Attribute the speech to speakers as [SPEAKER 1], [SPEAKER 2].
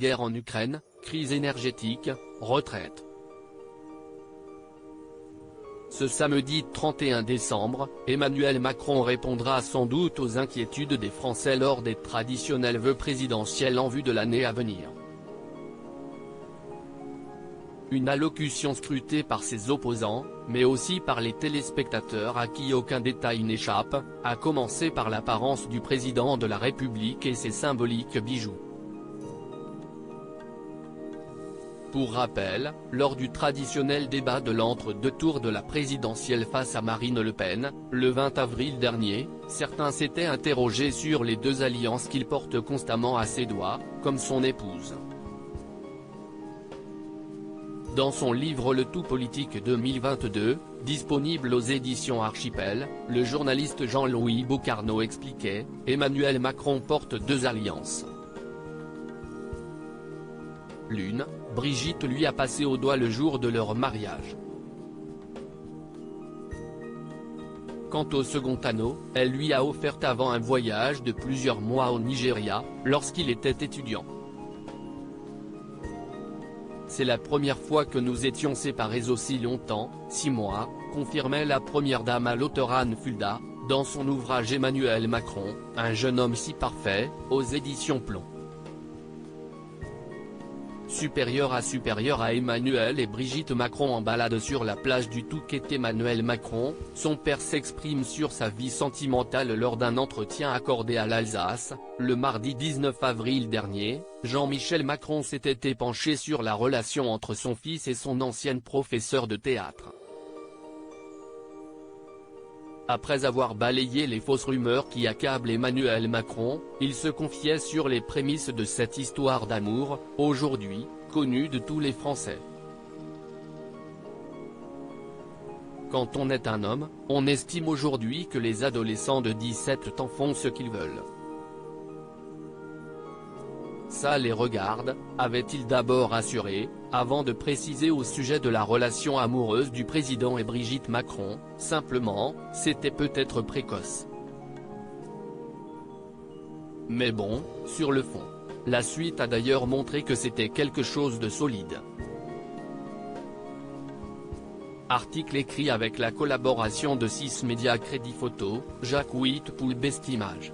[SPEAKER 1] guerre en Ukraine, crise énergétique, retraite. Ce samedi 31 décembre, Emmanuel Macron répondra sans doute aux inquiétudes des Français lors des traditionnels vœux présidentiels en vue de l'année à venir. Une allocution scrutée par ses opposants, mais aussi par les téléspectateurs à qui aucun détail n'échappe, à commencer par l'apparence du président de la République et ses symboliques bijoux. Pour rappel, lors du traditionnel débat de l'entre-deux tours de la présidentielle face à Marine Le Pen, le 20 avril dernier, certains s'étaient interrogés sur les deux alliances qu'il porte constamment à ses doigts, comme son épouse. Dans son livre Le Tout Politique 2022, disponible aux éditions Archipel, le journaliste Jean-Louis Boucarneau expliquait, Emmanuel Macron porte deux alliances. L'une, Brigitte lui a passé au doigt le jour de leur mariage. Quant au second anneau, elle lui a offert avant un voyage de plusieurs mois au Nigeria, lorsqu'il était étudiant. C'est la première fois que nous étions séparés aussi longtemps, 6 mois, confirmait la première dame à l'auteur Anne Fulda, dans son ouvrage Emmanuel Macron, un jeune homme si parfait, aux éditions Plomb. Supérieur à Emmanuel et Brigitte Macron en balade sur la plage du Touquet. Emmanuel Macron, son père s'exprime sur sa vie sentimentale lors d'un entretien accordé à l'Alsace, le mardi 19 avril dernier. Jean-Michel Macron s'était épanché sur la relation entre son fils et son ancienne professeure de théâtre. Après avoir balayé les fausses rumeurs qui accablent Emmanuel Macron, il se confiait sur les prémices de cette histoire d'amour, aujourd'hui, connue de tous les Français. Quand on est un homme, on estime aujourd'hui que les adolescents de 17 ans font ce qu'ils veulent. Ça les regarde, avait-il d'abord assuré, avant de préciser au sujet de la relation amoureuse du président et Brigitte Macron, simplement, c'était peut-être précoce. Mais bon, sur le fond. La suite a d'ailleurs montré que c'était quelque chose de solide. Article écrit avec la collaboration de 6 médias Crédit Photo, Jacques Whitpoul Bestimage.